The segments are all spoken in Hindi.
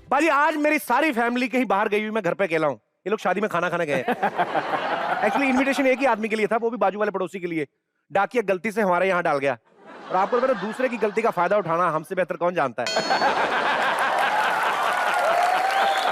बाजी आज मेरी सारी फैमिली कहीं बाहर गई हुई, मैं घर पे अकेला हूँ। ये लोग शादी में खाना खाने गए। एक्चुअली इनविटेशन एक ही आदमी के लिए था, वो भी बाजू वाले पड़ोसी के लिए। डाकिया गलती से हमारे यहाँ डाल गया, और आपको पता दूसरे की गलती का फायदा उठाना हमसे बेहतर कौन जानता है।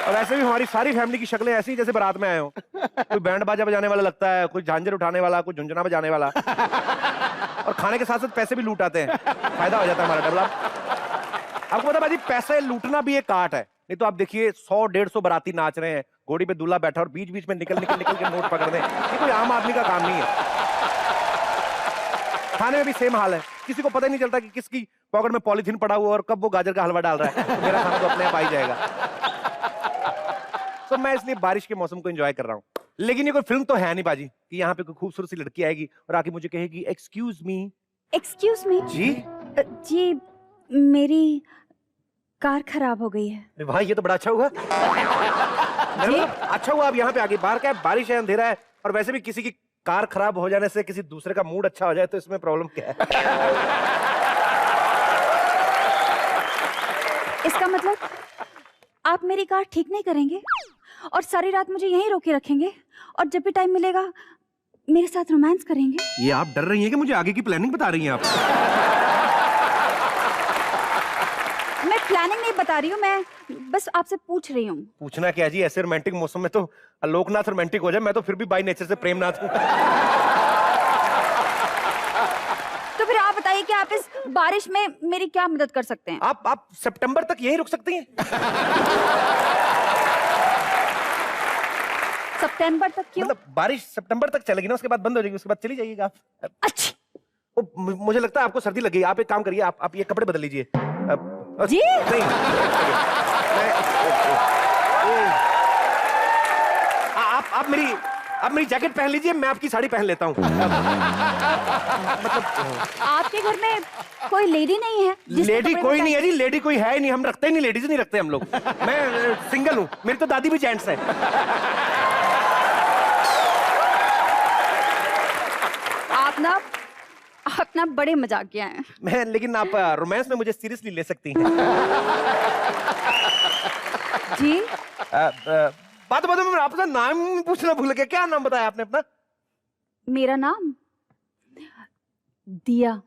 और ऐसे भी हमारी सारी फैमिली की शक्लें ऐसी जैसे बारात में आए हो। कोई बैंड बाजा बजाने वाला लगता है, कोई झांझर उठाने वाला, कोई झुंझुना बजाने वाला, और खाने के साथ साथ पैसे भी लूटाते हैं। फायदा हो जाता है हमारा डबल। आपको पता बाजी पैसे लूटना भी एक आर्ट है। नहीं तो आप देखिए 100-150 बाराती नाच रहे हैं, घोड़ी पे दूल्हा बैठा और बीच बीच में निकल के नोट पकड़ दें, ये कोई आम आदमी का काम नहीं है। खाने में भी सेम हाल है, किसी को पता ही नहीं चलता कि किसकी पॉकेट में पॉलीथीन पड़ा हुआ और कब वो गाजर का हलवा डाल रहा है। तो मेरा खाना तो अपने आप आ ही जाएगा। तो मैं इसलिए बारिश के मौसम को एंजॉय कर रहा हूँ। लेकिन ये कोई फिल्म तो है नहीं बाजी कि यहाँ पे कोई खूबसूरत सी लड़की आएगी और आके मुझे कहेगी एक्सक्यूज मी। एक्सक्यूज मी जी, मेरी कार खराब हो गई है। भाई ये तो बड़ा अच्छा हुआ। अच्छा हुआ आप यहाँ पे आगे। बाहर क्या है, बारिश है, अंधेरा है, और वैसे भी किसी की कार खराब हो जाने से किसी दूसरे का मूड अच्छा हो जाए तो इसमें प्रॉब्लम क्या है? इसका मतलब आप मेरी कार ठीक नहीं करेंगे और सारी रात मुझे यहीं रोके रखेंगे, और जब भी टाइम मिलेगा मेरे साथ रोमांस करेंगे। ये आप डर रही हैं कि मुझे आगे की प्लानिंग बता रही हैं आप? मैं प्लानिंग नहीं बता रही हूँ, मैं बस आपसे पूछ रही हूँ। पूछना क्या जी, ऐसे रोमांटिक मौसम में तो आलोकनाथ रोमांटिक हो जाए, मैं तो फिर भी बाई नेचर से प्रेमनाथ हूँ। तो फिर आप बताइए कि आप इस बारिश में मेरी क्या मदद कर सकते हैं? आप सितंबर तक यहीं रुक सकती हैं। सितंबर तक क्यों? मतलब बारिश सितंबर तक चलेगी ना, उसके बाद बंद हो जाएगी, उसके बाद चली जाइएगा आप। अच्छा, मुझे लगता है आपको सर्दी लग गई। आप एक काम करिए, आप ये कपड़े बदल लीजिए। जी नहीं, आप मेरी जैकेट पहन लीजिए, मैं आपकी साड़ी पहन लेता हूँ। मतलब आपके घर में कोई लेडी नहीं है? लेडी कोई नहीं है जी, लेडी कोई है ही नहीं, हम रखते ही नहीं, लेडीज नहीं रखते हम लोग। मैं सिंगल हूँ, मेरी तो दादी भी जेंट्स है। आप ना बड़े मजाकिया हैं। मैं लेकिन आप रोमांस में मुझे सीरियसली ले सकती हैं। जी बात में आपका नाम पूछना भूल गया, क्या नाम बताया आपने अपना? मेरा नाम दिया।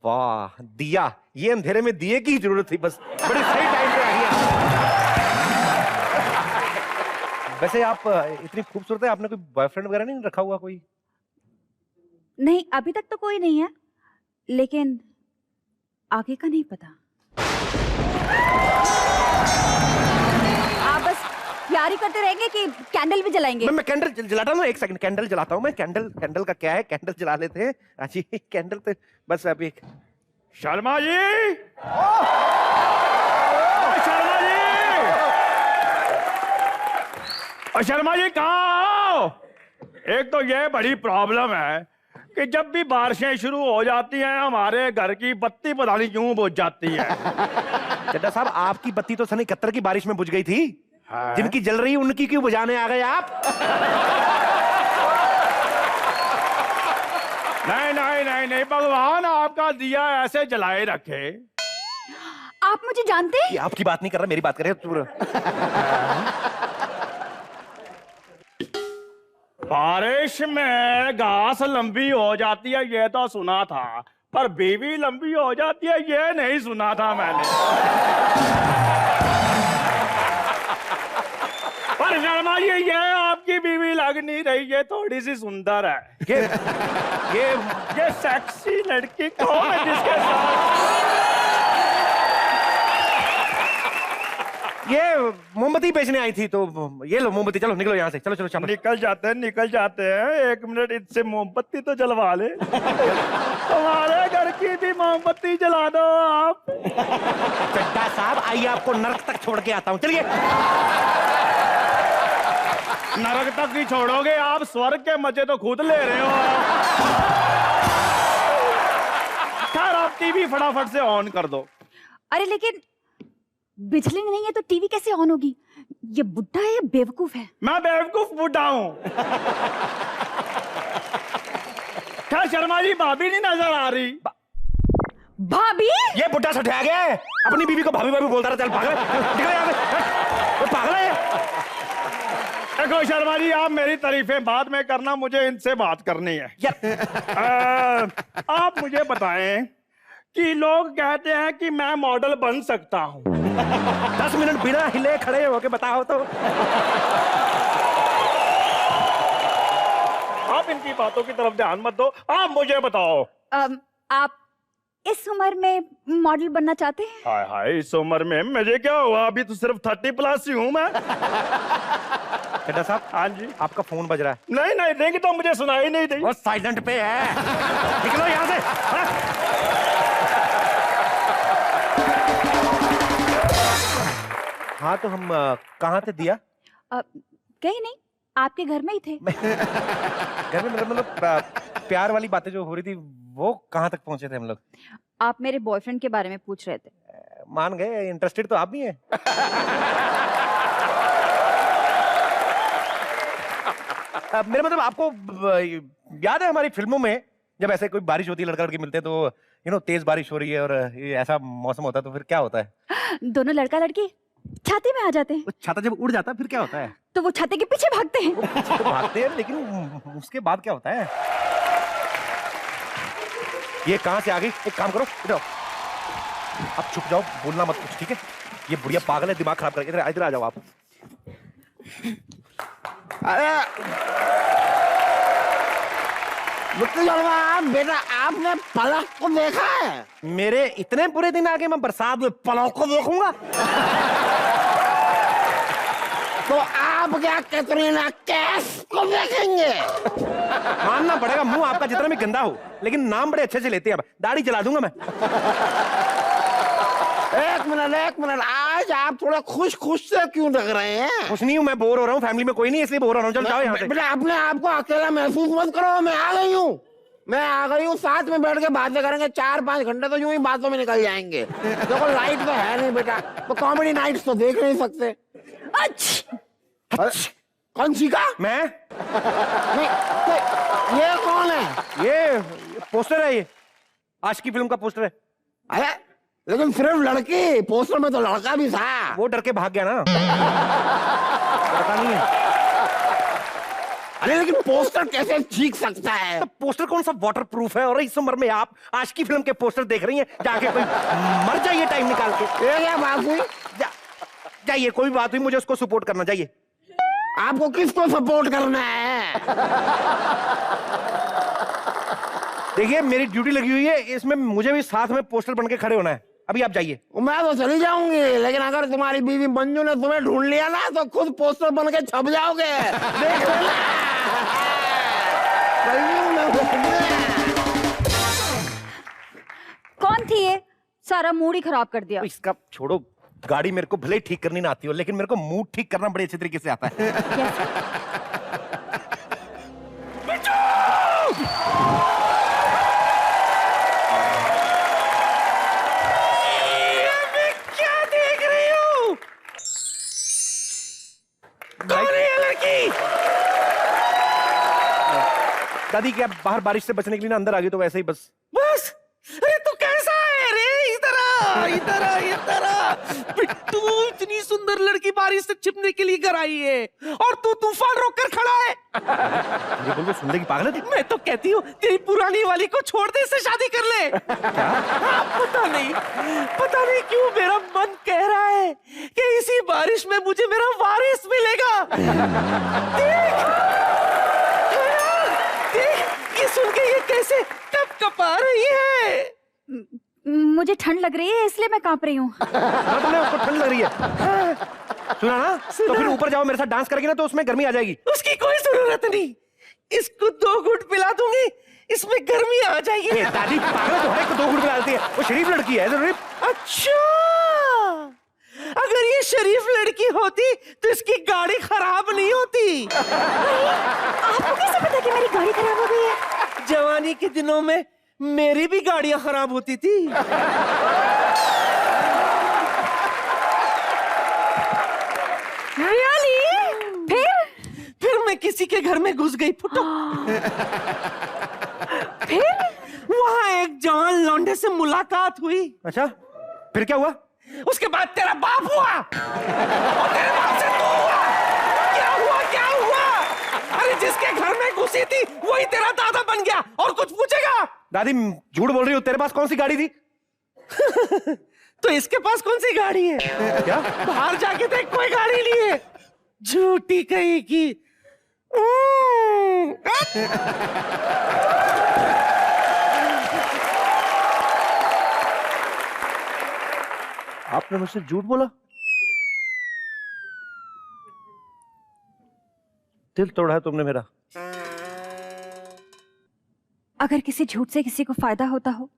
वाह दिया, ये अंधेरे में दिए की जरूरत थी बस, बड़े सही टाइम पे आई हैं। वैसे आप इतनी खूबसूरत है, आपने कोई बॉयफ्रेंड वगैरह नहीं रखा हुआ कोई? नहीं, अभी तक तो कोई नहीं है, लेकिन आगे का नहीं पता। आप बस प्यारी करते रहेंगे कि कैंडल भी जलाएंगे? मैं कैंडल जलाता हूँ, एक सेकंड कैंडल जलाता हूँ मैं। कैंडल का क्या है, कैंडल जला लेते हैं। अच्छी कैंडल तो बस अभी। शर्मा जी, शर्मा जी, शर्मा जी कहाँ आओ? एक तो ये बड़ी प्रॉब्लम है कि जब भी बारिशें शुरू हो जाती हैं हमारे घर की बत्ती पता नहीं क्यों बुझ जाती है। चड्डा साहब, आपकी बत्ती तो सन 71 की बारिश में बुझ गई थी। जिनकी जल रही उनकी क्यों बुझाने आ गए आप? नहीं नहीं नहीं नहीं, भगवान आपका दिया ऐसे जलाए रखे। आप मुझे जानते हैं? आपकी बात नहीं कर रहा, मेरी बात कर रहे हैं। बारिश में घास लंबी हो जाती है ये तो सुना था, पर बीवी लंबी हो जाती है ये नहीं सुना था मैंने। पर शर्मा जी, ये आपकी बीवी लग नहीं रही, ये थोड़ी सी सुंदर है। ये सेक्सी लड़की कौन है जिसके साथ? ये मोमबत्ती बेचने आई थी, तो ये लो मोमबत्ती, चलो निकलो यहाँ से, चलो चलो चलो। निकल जाते हैं। एक मिनट इनसे मोमबत्ती तो जलवा ले। तुम्हारे घर की भी मोमबत्ती जला दो आप। चड्डा साहब आइए, आपको नरक तक छोड़ के आता हूँ, चलिए। नरक तक ही छोड़ोगे आप, स्वर्ग के मजे तो खुद ले रहे हो। खैर आप टीवी फटाफट से ऑन कर दो। अरे लेकिन बिजली नहीं है तो टीवी कैसे ऑन होगी? ये बुड्ढा है या बेवकूफ है? मैं बेवकूफ बुड्ढा हूँ। क्या शर्मा जी, भाभी नहीं नजर आ रही? भाभी? ये बुड्ढा सठा गया है, अपनी बीवी को भाभी भाभी बोलता रहा। चल भाग, निकल यहाँ से। पागल है? देखो शर्मा जी, आप मेरी तारीफें बाद में करना, मुझे इनसे बात करनी है। आप मुझे बताएं कि लोग कहते हैं कि मैं मॉडल बन सकता हूँ। 10 मिनट बिना हिले खड़े होके बताओ तो। आप इनकी बातों की तरफ ध्यान मत दो, आप मुझे बताओ। आप इस उम्र में मॉडल बनना चाहते हैं? हाय हाय, इस उम्र में मुझे क्या हुआ, अभी तो सिर्फ 30+ ही हूँ मैं। चड्ढा साहब, हाँ जी। आपका फोन बज रहा है। नहीं नहीं देंगे तो मुझे सुनाई नहीं दी। वो साइलेंट पे है। निकलो यहाँ से। हाँ? हाँ तो हम कहाँ थे दिया? कहीं नहीं, आपके घर में ही थे। घर में मतलब प्यार वाली बातें जो हो रही थी वो कहाँ तक पहुंचे थे हम लोग? आप मेरे बॉयफ्रेंड के बारे में पूछ रहे थे। मान गए, इंटरेस्टेड तो आप भी हैं। मेरा मतलब आपको याद है हमारी फिल्मों में जब ऐसे कोई बारिश होती है, लड़का लड़की मिलते हैं तो तेज बारिश हो रही है और ये ऐसा मौसम होता है तो फिर क्या होता है? दोनों लड़का लड़की छाते में आ जाते हैं। वो छाता जब उड़ जाता है फिर क्या होता है? तो वो छाते के पीछे भागते हैं। तो भागते हैं, लेकिन उसके बाद क्या होता है? ये कहां से आ गई? एक काम करो, इधर आओ। आप छुप जाओ, बोलना मत कुछ, ठीक है? ये बुढ़िया पागल है, दिमाग खराब करके। इधर इधर आ जाओ आप। अरे बेटा, आपने पलक को देखा है? मेरे इतने बुरे दिन आगे मैं बरसात में पलक को देखूंगा? तो आप क्या कैटरीना कैफ को देखेंगे? मानना पड़ेगा, मुंह आपका जितना भी गंदा हो लेकिन नाम बड़े अच्छे से लेते हैं। दाढ़ी जला दूंगा मैं। एक मिनट, आज आप थोड़ा खुश से क्यों लग रहे हैं? कुछ नहीं हूँ, मैं बोर हो रहा हूँ, फैमिली में कोई नहीं इसलिए बोर हो रहा हूँ। चल जाओ यहाँ से। बेटा, अपने आप को अकेला महसूस मत करो, मैं आ गई हूँ, साथ में बैठ के बातें करेंगे। 4-5 घंटे तो यूं ही बातों में निकल जाएंगे। देखो लाइट तो है नहीं बेटा, तो कॉमेडी नाइट्स तो देख नहीं सकते। कौन सी का? मैं नहीं, तो ये कौन है? ये पोस्टर है, ये आज की फिल्म का पोस्टर है। अरे लेकिन सिर्फ लड़की, पोस्टर में तो लड़का भी था। वो डर के भाग गया ना। पता नहीं है। अरे लेकिन पोस्टर कैसे चीख सकता है? तो पोस्टर कौन सा वाटर प्रूफ है? और इस उम्र में आप आज की फिल्म के पोस्टर देख रही हैं? जाके कोई मर जाइए टाइम निकाल के। ये क्या बात हुई? जाइए, कोई बात हुई, मुझे उसको सपोर्ट करना चाहिए। आपको किसको सपोर्ट करना है? देखिए मेरी ड्यूटी लगी हुई है, इसमें मुझे भी साथ में पोस्टर बन के खड़े होना है। अभी आप जाइए। मैं तो चली जाऊंगी, लेकिन अगर तुम्हारी बीवी मंजू ने तुम्हें ढूंढ लिया ना तो खुद पोस्टर बन के छप जाओगे। देख लेना। कौन थी ये? सारा मूड ही खराब कर दिया। इसका छोड़ो, गाड़ी मेरे को भले ठीक करनी ना आती हो लेकिन मेरे को मूड ठीक करना बड़े अच्छे तरीके से आता है। क्या देख रही हूँ? कौन है ये लड़की? दादी क्या बाहर बारिश से बचने के लिए ना अंदर आ गई तो वैसे ही बस। अरे तू कैसा है रे? इधर बिट्टू, इतनी सुंदर लड़की बारिश से छिपने के लिए घर आई है और तू तूफान रोक कर खड़ा है। ये बोल सुनने की पागल है? मैं तो कहती हूँ तेरी पुरानी वाली को छोड़ दे, इससे शादी कर ले। पता नहीं क्यों मेरा मन कह रहा है कि इसी बारिश में मुझे मेरा वारिस मिलेगा। देख, ये सुन के ये कैसे कपा रही है। मुझे ठंड लग रही है इसलिए मैं कांप रही हूँ। तुमने उसको ठंड लग रही है? सुना ना? तो फिर ऊपर जाओ, मेरे साथ डांस करेगी ना तो उसमें गर्मी आ जाएगी। उसकी कोई जरूरत नहीं, इसको 2 घूंट पिला दूंगी, इसमें गर्मी आ जाएगी। दादी पागल तो है, 2 घूंट पिला देती है। वो शरीफ लड़की है। अच्छा, अगर ये शरीफ लड़की होती तो इसकी गाड़ी खराब नहीं होती। आपको कैसे पता कि मेरी गाड़ी खराब हो गई है? जवानी के दिनों में मेरी भी गाड़ियां खराब होती थी। Really? फिर मैं किसी के घर में घुस गई फुटो। फिर वहां एक जवान लौंडे से मुलाकात हुई। अच्छा, फिर क्या हुआ? उसके बाद तेरा बाप हुआ और तेरे बाप से तू हुआ। क्या हुआ क्या हुआ? अरे जिसके घर में घुसी थी वही तेरा दादा बन गया और कुछ पूछेगा? दादी झूठ बोल रही हो, तेरे पास कौन सी गाड़ी थी? तो इसके पास कौन सी गाड़ी है? क्या? बाहर जाके देख, कोई गाड़ी नहीं है। झूठी कहीं की। आपने मुझसे झूठ बोला? दिल तोड़ा है तुमने मेरा। अगर किसी झूठ से किसी को फायदा होता हो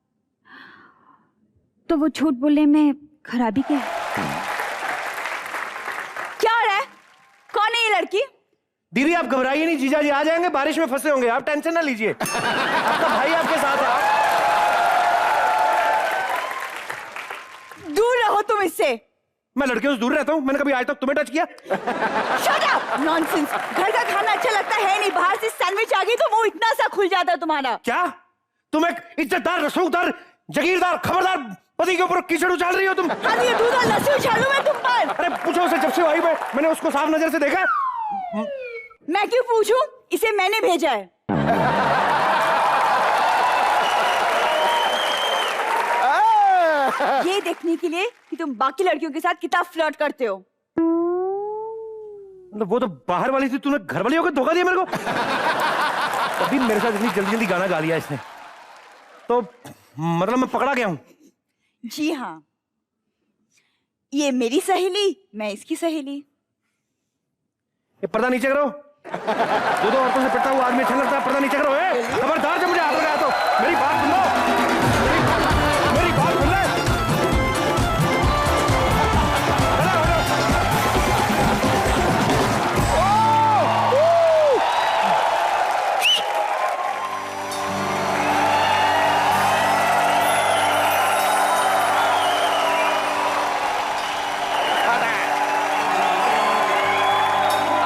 तो वो झूठ बोलने में खराबी क्या है? क्या हो रहा है? कौन है ये लड़की? दीदी आप घबराइए नहीं, जीजा जी आ जाएंगे, बारिश में फंसे होंगे, आप टेंशन ना लीजिए। आपका भाई आपके साथ है। दूर रहो तुम इससे। मैं लड़कियों से दूर रहता हूं? मैंने कभी आज तक तुम्हें टच किया? Shut up! Nonsense! घर का खाना अच्छा लगता है नहीं, बाहर से सैंडविच आ गई तो वो इतना सा खुल जाता है तुम्हारा। क्या तुम एक इज्जतदार, रसूखदार, जागीरदार, खबरदार पति के ऊपर कीचड़ उछाल रही हो तुम? हाँ ये दूध और लस्सी उछालूं मैं तुम पर? अरे पूछो उसे, जब से आई मैंने उसको साफ नजर से देखा। मैं क्यों पूछूं? इसे मैंने भेजा है। ये देखने के लिए कि तुम बाकी लड़कियों के साथ कितना फ्लर्ट करते हो। वो तो बाहर वाली थी, तूने घर वाली होकर धोखा दिया मेरे को। अभी मेरे साथ इतनी जल्दी जल्दी गाना गा लिया इसने, तो मतलब मैं पकड़ा गया हूं। जी हाँ, ये मेरी सहेली, मैं इसकी सहेली। ये पर्दा नीचे करो। दो औरतों से पिटता हुआ आदमी अच्छा लगता है, पर्दा नीचे करो। खबरदार जब मुझे हाथ लगाया तो मेरी बात सुन लो। मेरी बात सुन ले।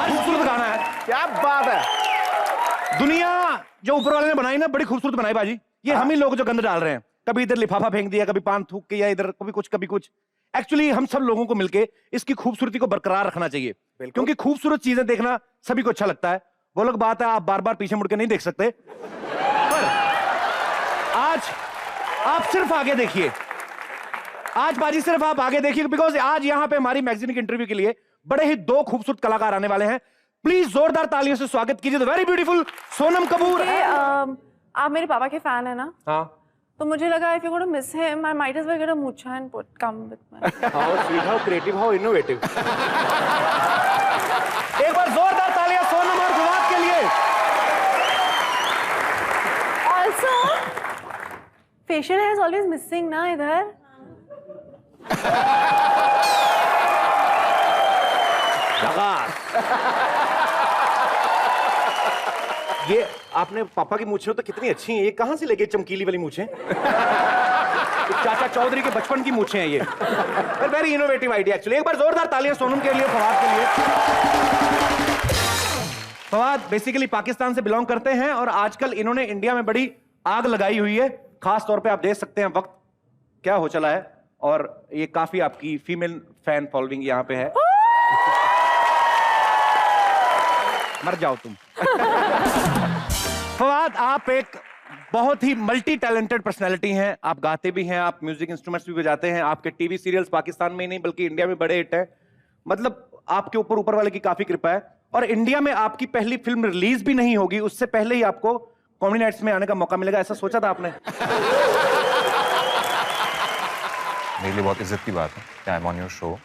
खूबसूरत गाना है, क्या बात है। दुनिया जो ऊपर वाले ने बनाई ना, बड़ी खूबसूरत बनाई बाजी। ये हम ही लोग जो गंद डाल रहे हैं, कभी इधर लिफाफा फेंक दिया, कभी पान थूक के, या इधर कभी कुछ कभी कुछ। एक्चुअली हम सब लोगों को मिलके इसकी खूबसूरती को बरकरार रखना चाहिए, क्योंकि खूबसूरत चीजें देखना सभी को अच्छा लगता है। वो लोग बात है, आप बार बार पीछे मुड़ के नहीं देख सकते, पर आज आप सिर्फ आगे देखिए। आज बाजी सिर्फ आप आगे देखिए, बिकॉज आज यहाँ पे हमारी मैगजीन के इंटरव्यू के लिए बड़े ही दो खूबसूरत कलाकार आने वाले हैं। प्लीज जोरदार तालियों से स्वागत कीजिए the very beautiful Sonam Kapoor. आप मेरे पापा के फैन है ना, हाँ, तो मुझे लगा if you're going to miss him, I might as well get a mucha and come with me. How sweet, how creative, how innovative. एक बार जोरदार तालियां सोनम और फवाद के लिए। Also, facial hair is always missing ना इधर। ये आपने पापा की मूछें तो कितनी अच्छी हैं, ये कहां से लेके चमकीली वाली मूछें? चाचा चौधरी के बचपन की मूछें हैं ये। Very innovative idea actually. एक बार जोरदार तालियां सोनम के लिए, फवाद के लिए। फवाद बेसिकली पाकिस्तान से बिलोंग करते हैं और आजकल इन्होंने इंडिया में बड़ी आग लगाई हुई है। खास तौर पे आप देख सकते हैं वक्त क्या हो चला है, और ये काफी आपकी फीमेल फैन फॉलोइंग यहाँ पे है। मर जाओ तुम। फवाद आप एक बहुत ही मल्टी टैलेंटेड पर्सनैलिटी हैं। आप गाते भी हैं, आप म्यूजिक इंस्ट्रूमेंट्स भी बजाते हैं, आपके टीवी सीरियल्स पाकिस्तान में ही नहीं बल्कि इंडिया में बड़े हिट हैं। मतलब आपके ऊपर वाले की काफी कृपा है, और इंडिया में आपकी पहली फिल्म रिलीज भी नहीं होगी उससे पहले ही आपको कॉमेडी नाइट्स में आने का मौका मिलेगा। ऐसा सोचा था आपने? मेरे लिए बहुत इज्जत की बात है कि I am on your show.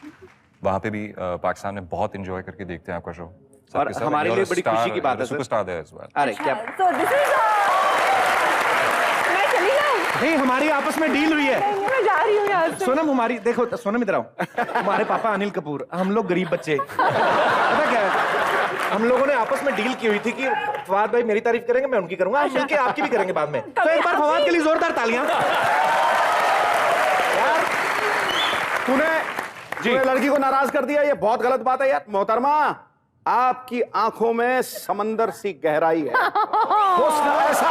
वहाँ पे भी पाकिस्तान में बहुत एंजॉय करके देखते हैं आपका शो, और हमारे लिए बड़ी खुशी की बात है। सुपरस्टार है इस बार। अरे क्या So this is मैं चली जाऊँ? नहीं, हमारी आपस में डील हुई है। नहीं, मैं जा रही हूँ यहाँ से। सोनम हमारी, देखो सोनम इधर आओ। हमारे पापा अनिल कपूर, हम लोग गरीब बच्चे। पता क्या है, हम लोगों ने आपस में डील की हुई थी कि फवाद भाई मेरी तारीफ करेंगे, मैं उनकी करूंगा, मिलके आपकी भी करेंगे बाद में। तो एक बार फवाद के लिए जोरदार तालियां। यार तूने लड़की को नाराज कर दिया, ये बहुत गलत बात है यार। मोहतरमा, आपकी आंखों में समंदर सी गहराई है, हुस्न ऐसा।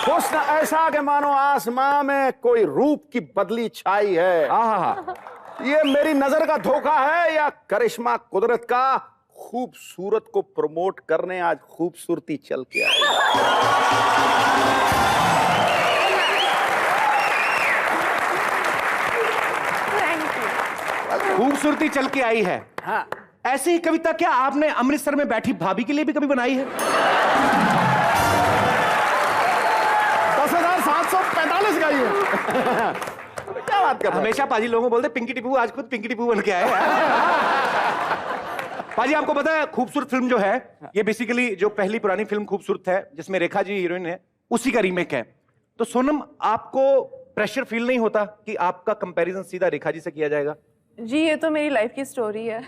हुस्न ऐसा कि मानो आसमां में कोई रूप की बदली छाई है। आहा, ये मेरी नजर का धोखा है या करिश्मा कुदरत का? खूबसूरत को प्रमोट करने आज खूबसूरती चल के आई। खूबसूरती चल के आई है। हाँ। ऐसी ही कविता क्या आपने अमृतसर में बैठी भाभी के लिए भी कभी बनाई है? 10,745 गाई है। क्या बात कर रहे हैं? हमेशा पाजी लोगों बोलते पिंकी टिप्पू, आज खुद पिंकी टिप्पू बन के आए हैं। पाजी आपको पता है खूबसूरत फिल्म जो है ये बेसिकली जो पहली पुरानी फिल्म खूबसूरत है जिसमें रेखा जी हीरोइन है उसी का रीमेक है। तो सोनम आपको प्रेशर फील नहीं होता कि आपका कंपैरिजन सीधा रेखा जी से किया जाएगा? जी ये तो मेरी लाइफ की स्टोरी है।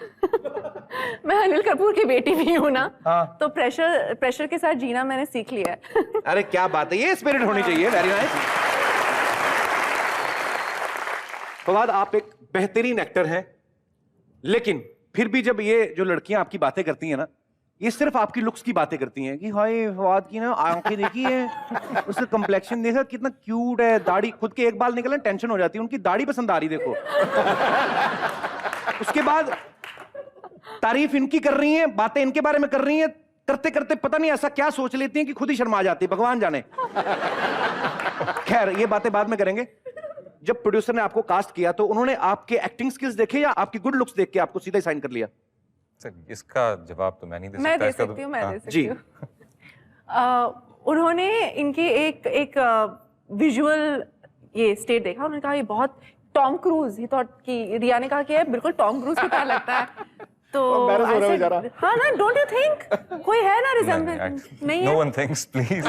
मैं अनिल कपूर की बेटी भी हूँ ना। हाँ। तो प्रेशर के साथ जीना मैंने सीख लिया है। अरे क्या बात है, ये स्पिरिट होनी चाहिए। Very nice. फवाद आप एक बेहतरीन एक्टर हैं, लेकिन फिर भी जब ये जो लड़कियां आपकी बातें करती हैं ना, ये सिर्फ आपकी लुक्स की बातें करती हैं कि हाय फवाद की ना आंखें देखी है, उसका कंप्लेक्शन देखा कितना क्यूट है, दाढ़ी, खुद के एक बाल निकले टेंशन हो जाती है, उनकी दाढ़ी पसंद आ रही देखो। उसके बाद तारीफ इनकी कर रही हैं, बातें इनके बारे में कर रही हैं, करते करते पता नहीं ऐसा क्या सोच लेती हैं कि खुद ही शर्मा जाती है, भगवान जाने। खैर ये बातें बाद में करेंगे। जब प्रोड्यूसर ने आपको कास्ट किया तो उन्होंने आपके एक्टिंग स्किल्स देखे या आपकी गुड लुक्स देख के आपको सीधा ही साइन कर लिया? सर इसका जवाब तो मैं नहीं दे सकता। मैं दे इसका सकती हूँ, मैं हाँ। दे सकती हूँ। उन्होंने इनकी एक विजुअल ये स्टेट देखा, उन्होंने कहा ये बहुत टॉम क्रूज, ही थॉट कि रिया ने कहा कि ये बिल्कुल टॉम क्रूज की तरह लगता है। तो embarrass हो रहा है बेचारा। हाँ ना, डोंट यू थिंक कोई है ना रिजेम्बलेंस? नहीं नो है। One thinks please.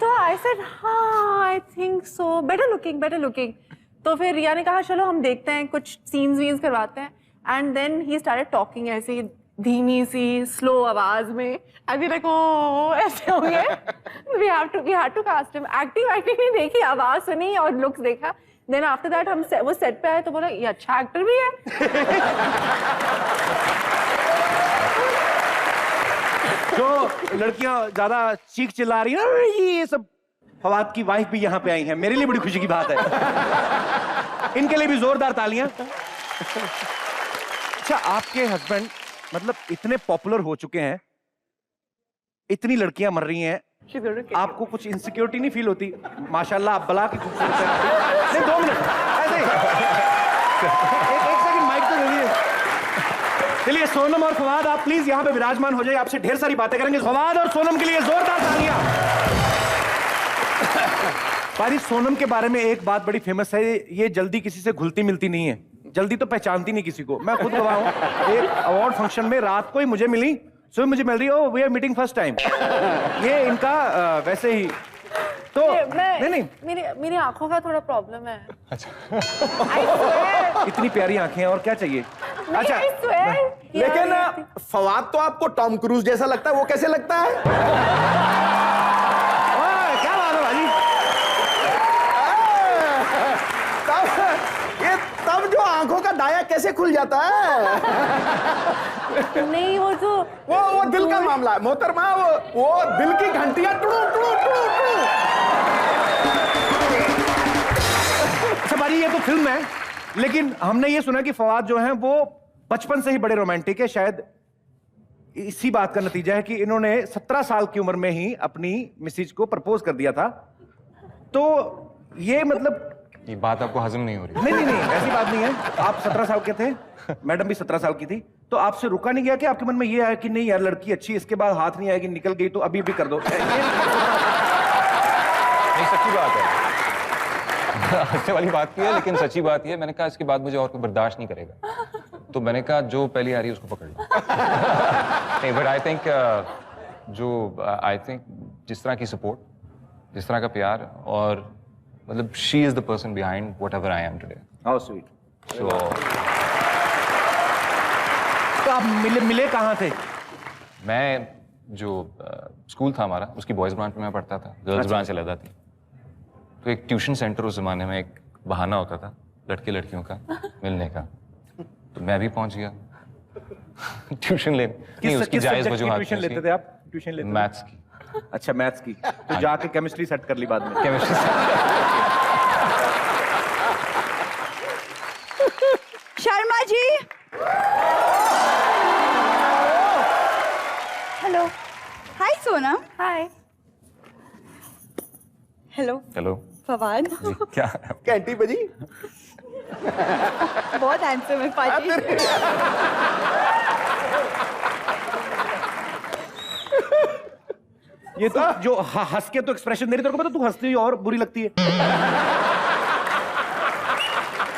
तो आई सेड हाँ I think so, better looking. तो फिर रिया ने कहा चलो हम देखते हैं, कुछ सीन्स वीन्स करवाते हैं। And then he started talking ऐसे ही धीमी सी स्लो आवाज में, अभी लाइक ओ ऐसे हो गए। We had to cast him. Acting नहीं देखी, आवाज सुनी और लुक्स देखा। देन आफ्टर दैट हम वो सेट पे आए तो बोला ये अच्छा एक्टर भी है। जो लड़कियां ज्यादा चीख चिल्ला रही है ये सब, फवाद की वाइफ भी यहाँ पे आई है, मेरे लिए बड़ी खुशी की बात है। इनके लिए भी जोरदार तालियां। अच्छा आपके हस्बैंड मतलब इतने पॉपुलर हो चुके हैं, इतनी लड़कियां मर रही हैं, आपको कुछ इनसिक्योरिटी नहीं फील होती? माशाल्लाह आप बला की खूबसूरत हैं। नहीं 2 मिनट ऐसे एक सेकंड माइक तो दे। चलिए सोनम और फवाद आप प्लीज यहाँ पे विराजमान हो जाइए, आपसे ढेर सारी बातें करेंगे। फवाद और सोनम के लिए जोरदार तालियां। पारी सोनम के बारे में एक बात बड़ी फेमस है, ये जल्दी किसी से घुलती मिलती नहीं है, जल्दी तो पहचानती नहीं किसी को। मैं खुद गवाह हूं, एक अवार्ड फंक्शन में रात को ही मुझे मिली, सुबह मुझे मिल रही है, we are meeting first time. ये इनका वैसे ही तो नहीं मेरी आंखों का थोड़ा प्रॉब्लम है। इतनी प्यारी आंखें हैं और क्या चाहिए। अच्छा लेकिन फवाद तो आपको टॉम क्रूज जैसा लगता है, वो कैसे लगता है? क्या बात है भाजी। तब जो आंखों का दाया कैसे खुल जाता है? नहीं वो दिल का मामला है मोहतरमा, वो दिल की घंटियां टुड़ू टुड़ू टुड़ू टुड़ू। अच्छा भाई ये तो फिल्म है, लेकिन हमने ये सुना कि फवाद जो हैं वो बचपन से ही बड़े रोमांटिक है। शायद इसी बात का नतीजा है कि इन्होंने 17 साल की उम्र में ही अपनी मिसेज को प्रपोज कर दिया था। तो ये मतलब ये बात आपको हजम नहीं हो रही? नहीं ऐसी बात नहीं है। आप 17 साल के थे, मैडम भी 17 साल की थी, तो आपसे रुका नहीं गया कि आपके मन में ये आया कि नहीं यार लड़की अच्छी, इसके बाद हाथ नहीं आएगी, निकल गई तो अभी भी कर दो? नहीं सच्ची बात है। हंसने वाली बात की है, लेकिन सच्ची बात ये है, मैंने कहा इसके बाद मुझे और कोई बर्दाश्त नहीं करेगा, तो मैंने कहा जो पहली आ रही है उसको पकड़ लो। नहीं बट आई थिंक जिस तरह की सपोर्ट, जिस तरह का प्यार, और मतलब she is the person behind whatever I am today. How sweet. So तो आप मिले कहाँ थे? मैं जो स्कूल था हमारा, उसकी बॉयज ब्रांच में मैं पढ़ता था, गर्ल्स ब्रांच अलग थी। तो एक ट्यूशन सेंटर उस जमाने में एक बहाना होता था लड़के लड़कियों का मिलने का, तो मैं भी पहुंच गया ट्यूशन लेने। नहीं उसकी जायज वजूहत ट्यूशन लेते थे आप? ट्यूशन लेते मैथ्स की। अच्छा मैथ्स की, तो जाके केमिस्ट्री सेट कर ली बाद में। Chemistry Sharma ji, hello, hi Sonam. Hi. Hello hello Fawad. जी, क्या कैंटी बजी। बहुत हैंडसम है पाजी। ये तो जो हंस के तो एक्सप्रेशन दे रही, तेरे को पता तू हंसती हुई और बुरी लगती है।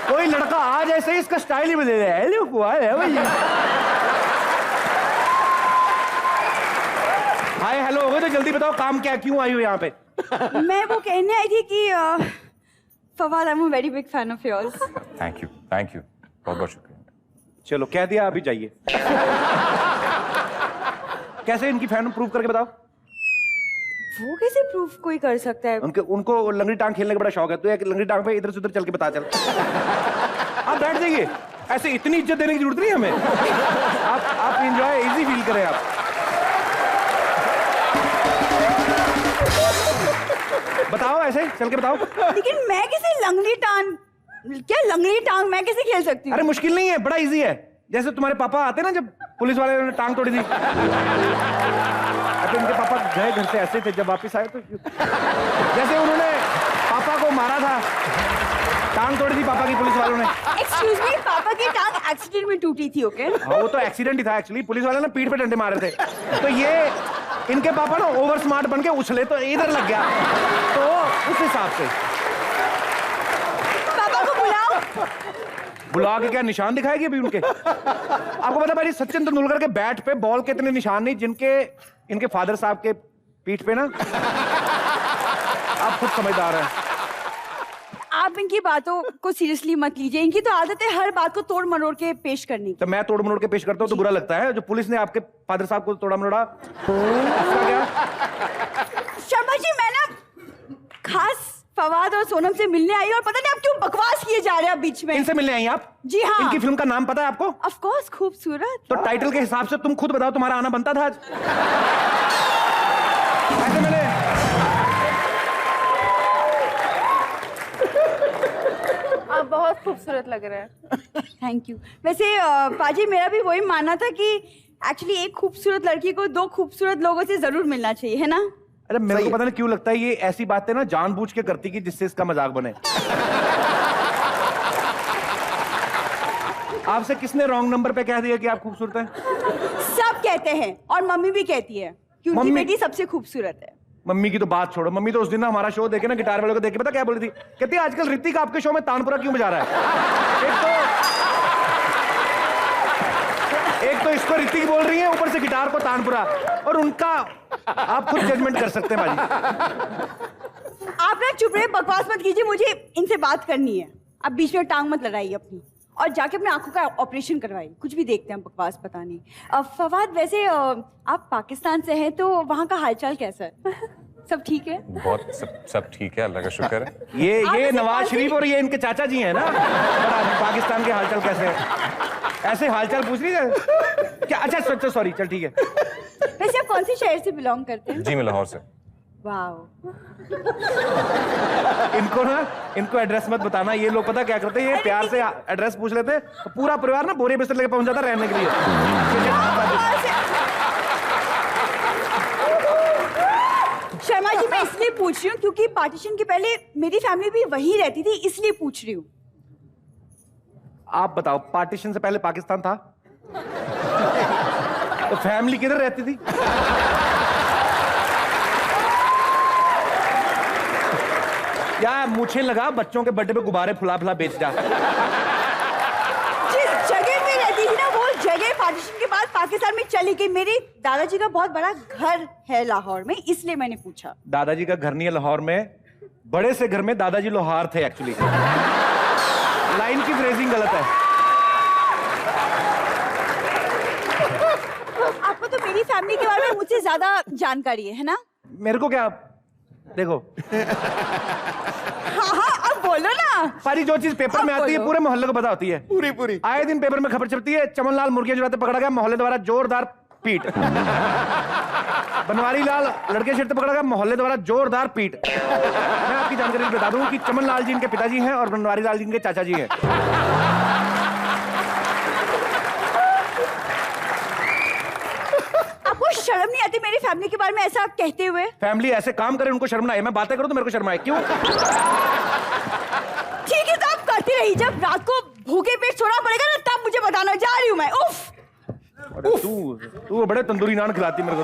कोई लड़का आज ऐसे ही इसका स्टाइल ही बदल रहा है। भाई हाय हेलो हो गए तो जल्दी बताओ काम क्या, क्यों आई हो यहाँ पे? मैं वो कहने आई थी कि Fawad, I am a very big fan of yours. Thank you बहुत बहुत शुक्रिया। चलो कह दिया, अभी जाइए। कैसे इनकी फैन प्रूव करके बताओ। वो कैसे प्रूफ कोई कर सकता है? उनको लंगड़ी टांग खेलने का बड़ा शौक है, तो एक लंगड़ी टांग पे इधर से उधर चल के बता चल। आप बैठ जाइए, ऐसे इतनी इज्जत देने की जरूरत नहीं हमें। आप एंजॉय इजी फील करें आप। बताओ ऐसे चल के बताओ। लेकिन मैं कैसे लंगड़ी टांग, क्या लंगड़ी टांग मैं कैसे खेल सकती हूँ? अरे मुश्किल नहीं है, बड़ा इजी है। जैसे तुम्हारे पापा आते ना, जब पुलिस वाले ने टांग तोड़ी थी, तो उनके पापा गए घर से ऐसे थे, जब वापस आए तो जैसे उन्होंने पापा को मारा था, टांग तोड़ी थी पापा की पुलिस वालों ने। एक्सक्यूज मी, पापा की टांग एक्सीडेंट में टूटी थी, ओके? हाँ वो तो एक्सीडेंट ही था एक्चुअली, पुलिस वाले ने पीठ पे डंडे मारे थे, तो ये इनके पापा ना ओवर स्मार्ट बन के उछले तो इधर लग गया, तो उस हिसाब से। पापा को बुलाओ। बुला के क्या निशान दिखाएगी अभी उनके? आपको पता भाई, सचिन तेंदुलकर के बैट पे बॉल के इतने निशान नहीं जिनके इनके फादर साहब के पीठ पे ना। आप खुद समझदार हैं। आप इनकी बातों को सीरियसली मत लीजिए, इनकी तो आदत है हर बात को तोड़ मरोड़ के पेश करने की। तो मैं तोड़ मरोड़ के पेश करता हूँ तो बुरा लगता है? जो पुलिस ने आपके फादर साहब को तोड़ा मरोड़ा, उसका क्या? शर्मा जी, मैं ना खास फवाद और सोनम से मिलने आई हूँ, और पता नहीं आप क्यों बकवास किए जा रहे हैं बीच में। इनसे मिलने आई आप? जी हाँ। इनकी फिल्म का नाम पता है आपको? ऑफ कोर्स, खूबसूरत। तो टाइटल के हिसाब से तुम खुद बताओ, तुम्हारा आना बनता था आज? ऐसे मैंने आप बहुत खूबसूरत लग रहे हैं। Thank you. वैसे पाजी, मेरा भी वही मानना था कि एक्चुअली एक खूबसूरत लड़की को दो खूबसूरत लोगों से जरूर मिलना चाहिए, है ना? अरे मेरे को पता नहीं क्यों लगता है ये ऐसी बातें ना जानबूझ के करती कि जिससे इसका मजाक बने। आपसे किसने रॉन्ग नंबर पे कह दिया कि आप खूबसूरत हैं? सब कहते हैं, और मम्मी भी कहती है कि उनकी मम्मी- बेटी सबसे खूबसूरत है। मम्मी की तो बात छोड़ो, मम्मी तो उस दिन ना हमारा शो देखे ना, गिटार वाले को देख के पता क्या बोली थी? कहती है आजकल ऋतिक आपके शो में तानपुरा क्यों बजा रहा है? एक तो इसको ऋतिक बोल रही है, ऊपर से गिटार को तानपुरा, और उनका आप खुद जजमेंट कर सकते हैं भाजी। आप ना चुप रहे, बकवास मत कीजिए, मुझे इनसे बात करनी है। आप बीच में टांग मत लड़ाइए अपनी, और जाके अपने आंखों का ऑपरेशन करवाइए। कुछ भी देखते हैं, बकवास पता नहीं। फवाद, वैसे आप पाकिस्तान से हैं, तो वहाँ का हालचाल कैसा है? सब ठीक है? बहुत सब ठीक है, अल्लाह का शुक्र है। ये नवाज शरीफ और ये इनके चाचा जी हैं ना, और पाकिस्तान के हालचाल कैसे है? ऐसे हालचाल पूछ रही है क्या? अच्छा सॉरी, चल ठीक है। वैसे आप कौन से शहर से बिलोंग करते हैं? जी मैं लाहौर से। वाओ। इनको एड्रेस मत बताना, ये लोग पता क्या करते हैं, ये प्यार से एड्रेस पूछ लेते हैं, तो पूरा परिवार ना बोरे बिस्तर लेके पहुंच जाता रहने के लिए। शर्मा जी, मैं इसलिए पूछ रही हूँ क्योंकि पार्टीशन के पहले मेरी फैमिली भी वहीं रहती थी, इसलिए पूछ रही हूँ। आप बताओ, पार्टीशन से पहले पाकिस्तान था? तो फैमिली किधर रहती थी? क्या मुझे लगा बच्चों के बर्थडे पे गुब्बारे फुला फुला बेच जा। जिस जगह में रहती थी ना, वो जगह पार्टीशन के बाद पाकिस्तान में चली गई। मेरे दादाजी का बहुत बड़ा घर है लाहौर में, इसलिए मैंने पूछा। दादाजी का घर नहीं है लाहौर में, बड़े से घर में दादाजी लोहार थे एक्चुअली। लाइन की फ्रेजिंग गलत है। आपको तो मेरी फैमिली के बारे में मुझसे ज्यादा जानकारी है ना? मेरे को क्या, देखो हाँ, अब बोलो ना। सारी जो चीज पेपर में अब आती है बोलो। पूरे मोहल्ले को पता होती है। पूरी आए दिन पेपर में खबर चलती है, चमन लाल मुर्गियां चुराते पकड़ा गया, मोहल्ले द्वारा जोरदार पीट। बनवारी लाल लड़के सिर पकड़ा गया, मोहल्ले द्वारा जोरदार पीट। मैं आपकी जानकारी बता दूं कि चमन लाल जी इनके पिताजी हैं और बनवारी लाल जी इनके चाचा जी हैं। आपको शर्म नहीं आती मेरी फैमिली के बारे में ऐसा कहते हुए? फैमिली ऐसे काम करे उनको शर्म ना आए, मैं बातें करूं तो मेरे को शर्म आए, क्यों? ठीक है तो आप करती रही, जब रात को भूखे पेट सोना पड़ेगा ना तब मुझे बताना, जा रही हूँ मैं। उफ। तू बड़े तंदूरी नान खिलाती मेरे को।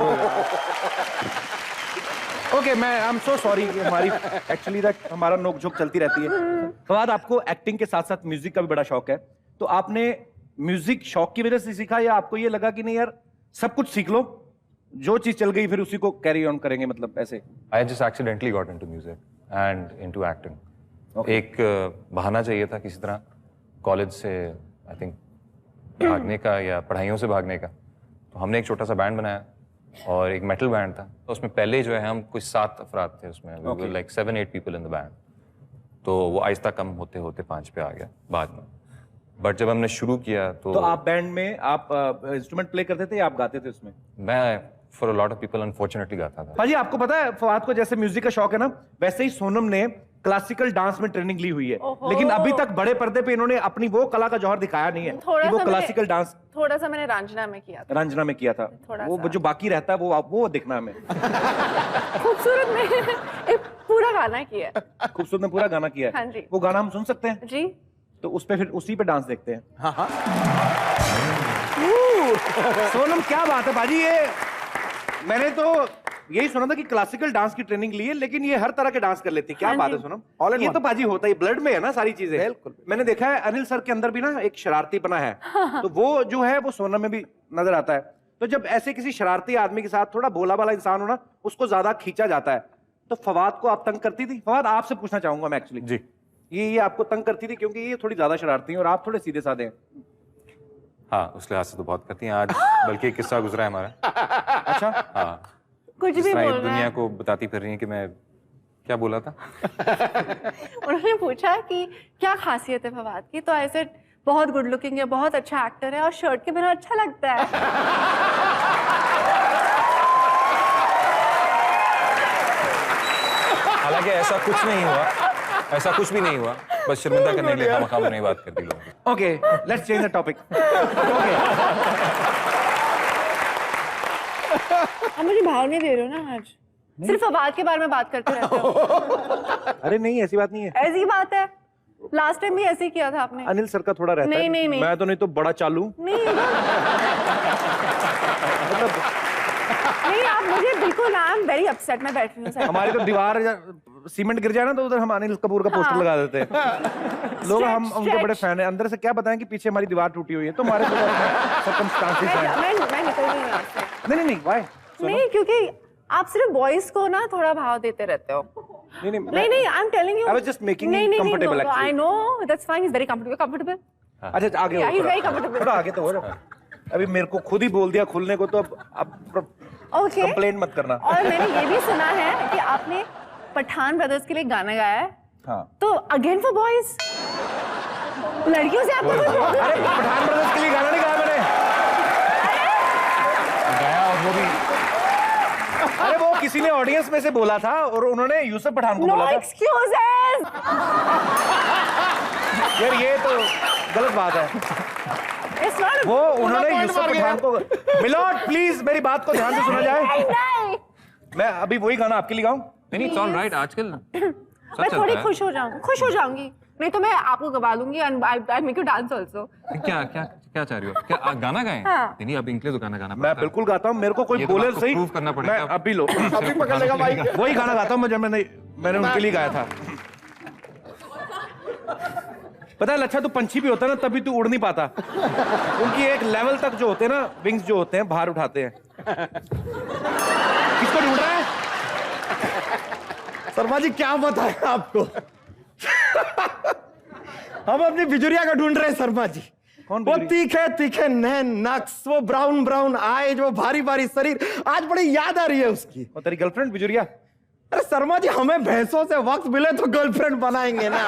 ओके, मैं आई एम सो सॉरी, हमारी एक्चुअली दैट हमारा नोक-झोंक चलती रहती है। फवाद, आपको एक्टिंग के साथ साथ म्यूजिक का भी बड़ा शौक है, तो आपने म्यूजिक शौक की वजह से सीखा या आपको ये लगा कि नहीं यार सब कुछ सीख लो, जो चीज चल गई फिर उसी को कैरी ऑन करेंगे, मतलब ऐसे? I just accidentally got into music and into acting. एक बहाना चाहिए था किसी तरह कॉलेज से आई थिंक भागने का या पढ़ाइयों से भागने का, तो हमने एक छोटा सा बैंड बनाया और एक मेटल बैंड था। तो उसमें पहले जो है हम कुछ 7 अफराद थे उसमें, we were like 7-8 people in the band। तो वो आहिस्ता कम होते होते 5 पे आ गया बाद में। बट जब हमने शुरू किया तो आप बैंड में आप इंस्ट्रूमेंट प्ले करते थे या आप गाते थे उसमें? मैं for a lot of people unfortunately गाता था। भाजी आपको पता है फवाद को जैसे म्यूजिक का शौक है ना, वैसे ही सोनम ने क्लासिकल डांस में ट्रेनिंग ली हुई है, लेकिन अभी तक बड़े पर्दे पे इन्होंने अपनी वो कला का जौहर दिखाया नहीं है कि वो क्लासिकल डांस। थोड़ा सा मैंने रंजना में किया था। रंजना में किया था, वो जो बाकी रहता है वो दिखना हमें। खूबसूरत में एक पूरा गाना किया है। खूबसूरत ने पूरा गाना किया है। हाँ जी। वो गाना हम सुन सकते हैं जी? तो उस पे फिर उसी पे डांस देखते हैं। हाँ हाँ। सोनम क्या बात है बाजी, ये मैंने तो यही सुना था कि क्लासिकल डांस की ट्रेनिंग ली है, लेकिन ये हर तरह के डांस कर लेती है। क्या बात है सोनम, ये तो बाजी होता है, ब्लड में है ना सारी चीजें। बिल्कुल। मैंने देखा है अनिल सर के अंदर भी ना एक शरारती बना है, तो वो जो है वो सोनम में भी नजर आता है। तो जब ऐसे किसी शरारती आदमी के साथ थोड़ा भोला वाला इंसान हो ना, उसको ज्यादा खींचा जाता है। तो फवाद को आप तंग करती थी? फवाद आपसे पूछना चाहूंगा मैं एक्चुअली जी, ये आपको तंग करती थी क्योंकि ये थोड़ी ज्यादा शरारती हैं और आप थोड़े सीधे साधे हैं। हाँ उस लिहाज से तो बहुत करती हैं। आज बल्कि एक किस्सा गुजरा है हमारा। अच्छा, हाँ, कुछ भी जिस तरह ये बोल रहा दुनिया है। को बताती फिर रही है कि मैं क्या बोला था। उन्होंने पूछा कि क्या खासियत है फवाद की, तो ऐसे बहुत गुड लुकिंग है, बहुत अच्छा एक्टर है और शर्ट के बिना अच्छा लगता है। हालांकि ऐसा कुछ नहीं हुआ, ऐसा कुछ भी नहीं हुआ, बस शर्मिंदा करने के लिए खामखाम नहीं बात कर दी लोगों को। Okay, let's change the topic. Okay, आप मुझे भाव नहीं दे रहे हो ना आज, सिर्फ फवाद के बारे में बात करते रहते हो। अरे नहीं ऐसी बात नहीं है, ऐसी बात है, लास्ट टाइम भी ऐसे ही किया था आपने। अनिल सर का थोड़ा रहता है। नहीं। मैं तो नहीं तो बड़ा चालू। नहीं नहीं, आप मुझे बिल्कुल, आई एम वेरी अपसेट, मैं बैठ रही हूँ। हमारी तो दीवार सीमेंट गिर जाए ना तो उधर हम अनिल कपूर का पोस्टर लगा देते हैं। लोग हम उनके बड़े फैन हैं। अंदर से क्या बताएं कि पीछे हमारी दीवार टूटी हुई है, तो हमारे सर्कमस्टांसेस हैं। मैं निकल रही हूँ यहाँ से। नहीं व्हाई? नहीं, क्योंकि आप सिर्फ बॉयज को ना थोड़ा भाव देते रहते हो। नहीं, I am telling you, I was just making him comfortable actually. I know, that's fine, he's very comfortable. अच्छा आगे Yeah, हो, he's very comfortable. थोड़ा आगे तो हो रहा। अभी मेरे को खुद ही बोल दिया खुलने को, तो अब Okay. कंप्लेन मत करना। और मैंने ये भी सुना है कि आपने पठान ब्रदर्स के लिए गाना गाया है। हाँ। तो अगेन फॉर बॉयज, लड़कियों से आपको कोई प्रॉब्लम? अरे पठान ब्रदर्स के लिए गाना नहीं गाया मैंने। गाया और वो भी। अरे वो किसी ने ऑडियंस में से बोला था और उन्होंने यूसुफ पठान को नो बोला था। एक्सक्यूजेस। यार ये तो गलत बात है। इट्स नॉट, वो उन्होंने यूसुफ पठान को। मिलोड प्लीज मेरी बात को ध्यान से सुना जाए। नहीं, मैं अभी वही गाना आपके लिए गाऊं? नहीं, इट्स ऑल राइट। आजकल मैं थोड़ी खुश हो जाऊंगी, नहीं तो मैं आपको गवा दूंगी and I make you dance also. क्या क्या क्या चाह रही हो? क्या गाना गाएं? हाँ। नहीं, अब इंक्लेज तो गाना गाना मैं बिल्कुल गाता हूँ, मेरे को कोई ये तो बोले आपको सही। prove करना पड़ेगा। मैं अभी लो, अभी पकड़ लेगा माइक। वही गाना गाता हूँ मैं जब मैंने उनके लिए गाया था। पता है लच्छा, तू पंछी भी होता है ना तभी तू उड़ नहीं पाता। उनकी एक लेवल तक जो होते हैं ना, विंग्स जो होते हैं बाहर उठाते हैं। किसको ढूंढ रहा है? शर्मा जी क्या बताएं आपको। हम अपनी बिजुरिया का ढूंढ रहे हैं शर्मा जी। कौन वो बिजुरी? तीखे तीखे नैन नक्श, वो ब्राउन ब्राउन आईज, वो भारी भारी शरीर, आज बड़ी याद आ रही है उसकी। और तेरी गर्लफ्रेंड बिजुरिया? अरे शर्मा जी, हमें भैंसों से वक्त मिले तो गर्लफ्रेंड बनाएंगे ना।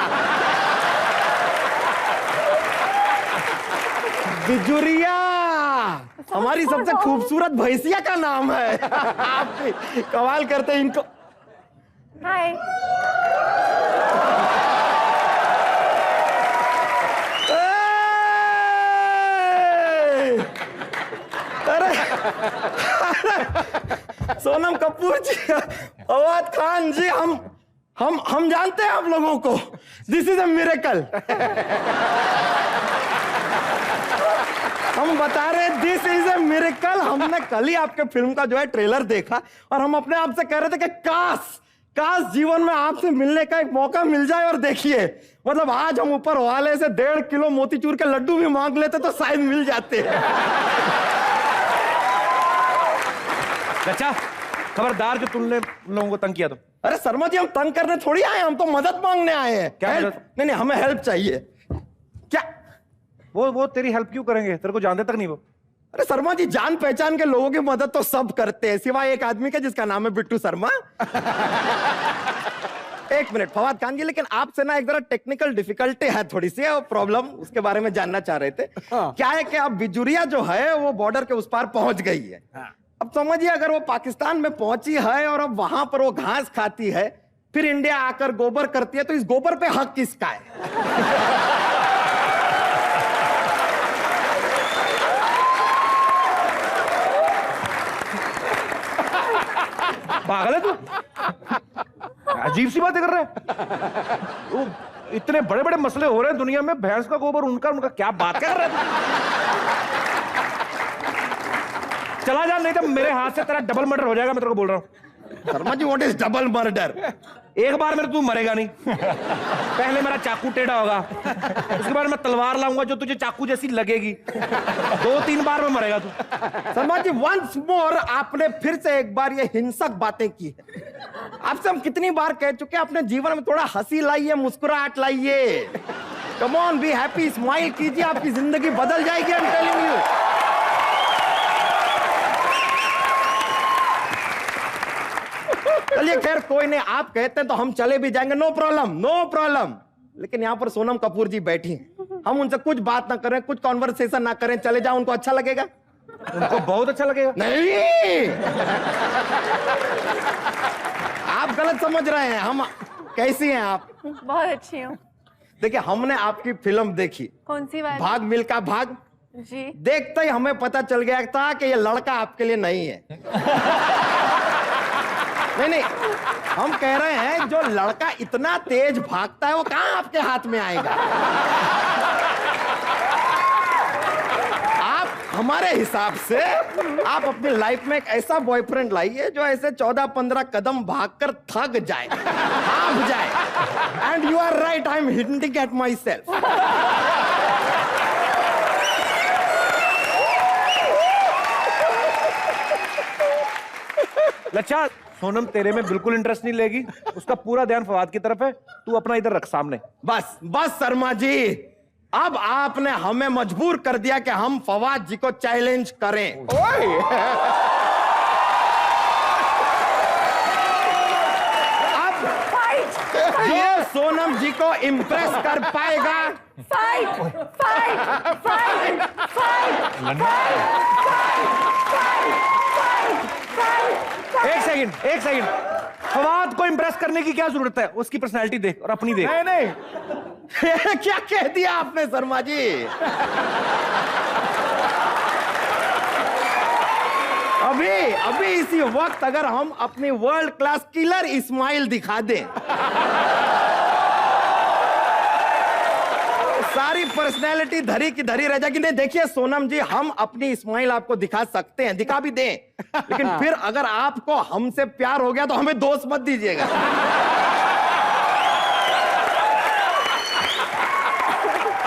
बिजुरिया हमारी सबसे खूबसूरत भैंसिया का नाम है। आप भी कमाल करते हैं इनको। हाय। अरे सोनम कपूर जी, फवाद खान जी, हम जानते हैं आप लोगों को। This is a miracle. हम बता रहे हैं दिस इज अ मिरेकल। हमने कल ही आपके फिल्म का जो है ट्रेलर देखा और हम अपने आप से कह रहे थे कि काश जीवन में आपसे मिलने का एक मौका मिल जाए। और देखिए, मतलब आज हम ऊपर वाले से 1.5 किलो मोतीचूर के लड्डू भी मांग लेते तो शायद मिल जाते। अच्छा खबरदार जो तुमने लोगों को तंग किया तो। अरे शर्मा जी, हम तंग करने थोड़ी आए, हम तो मदद मांगने आए हैं। क्या हेल्प? मदद? नहीं, हमें हेल्प चाहिए। क्या? वो तेरी हेल्प क्यों करेंगे? तेरे को जानते तक नहीं वो। अरे शर्मा जी, जान पहचान के लोगों की मदद तो सब करते हैं, सिवाय एक आदमी के जिसका नाम है बिट्टू शर्मा। एक मिनट फवाद खान जी, लेकिन आपसे ना एक जरा टेक्निकल डिफिकल्टी है थोड़ी सी, और प्रॉब्लम उसके बारे में जानना चाह रहे थे। क्या है कि अब बिजुरिया जो है वो बॉर्डर के उस पार पहुंच गई है। अब समझिए, अगर वो पाकिस्तान में पहुंची है और अब वहां पर वो घास खाती है, फिर इंडिया आकर गोबर करती है, तो इस गोबर पे हक किसका है? पागल है तू? अजीब सी बातें कर रहा है। वो इतने बड़े बड़े मसले हो रहे हैं दुनिया में, भैंस का गोबर उनका क्या बात कर रहा है? चला जा, नहीं तो मेरे हाथ से तेरा डबल मर्डर हो जाएगा, मैं तेरे को बोल रहा हूं। Sharma ji, what is double murder? एक बार मेरे तू मरेगा नहीं। पहले मेरा चाकू टेढ़ा होगा, उसके बाद मैं तलवार लाऊंगा जो तुझे चाकू जैसी लगेगी। 2-3 बार में मरेगा तू। शर्मा जी, वंस मोर, आपने फिर से एक बार ये हिंसक बातें की है। आपसे हम कितनी बार कह चुके हैं, अपने जीवन में थोड़ा हंसी लाइए, मुस्कुराहट लाइए। Come on, be happy, smile कीजिए, आपकी जिंदगी बदल जाएगी। I am telling you. चलिए खैर, कोई नहीं, आप कहते हैं तो हम चले भी जाएंगे, नो प्रॉब्लम, नो प्रॉब्लम। लेकिन यहाँ पर सोनम कपूर जी बैठी हैं, हम उनसे कुछ बात ना करें, कुछ कॉन्वर्सेशन ना करें, चले जाओ, उनको अच्छा लगेगा? उनको बहुत अच्छा लगेगा। नहीं, आप गलत समझ रहे हैं। हम कैसी हैं आप? बहुत अच्छी हूँ। देखिए, हमने आपकी फिल्म देखी, कौन सी वाली? भाग मिल्खा भाग। जी। देखते ही हमें पता चल गया था कि ये लड़का आपके लिए नहीं है। नहीं, हम कह रहे हैं जो लड़का इतना तेज भागता है वो कहां आपके हाथ में आएगा? आप हमारे हिसाब से आप अपनी लाइफ में एक ऐसा बॉयफ्रेंड लाइए जो ऐसे 14-15 कदम भागकर थक जाए, हाफ जाए। And you are right, I am hinting at myself. लच्छा, सोनम तेरे में बिल्कुल इंटरेस्ट नहीं लेगी, उसका पूरा ध्यान फवाद की तरफ है। तू अपना इधर रख सामने। बस शर्मा जी, अब आपने हमें मजबूर कर दिया कि हम फवाद जी को चैलेंज करें। अब ये सोनम जी को इम्प्रेस कर पाएगा? एक सेकंड, फवाद को इंप्रेस करने की क्या जरूरत है? उसकी पर्सनैलिटी देख और अपनी देख। नहीं क्या कह दिया आपने शर्मा जी? अभी इसी वक्त अगर हम अपनी वर्ल्ड क्लास किलर इस्माइल दिखा दें, सारी पर्सनैलिटी धरी की धरी रह जाएगी। नहीं, देखिए सोनम जी, हम अपनी स्माइल आपको दिखा सकते हैं, दिखा भी दें, लेकिन फिर अगर आपको हमसे प्यार हो गया तो हमें दोस्त मत दीजिएगा।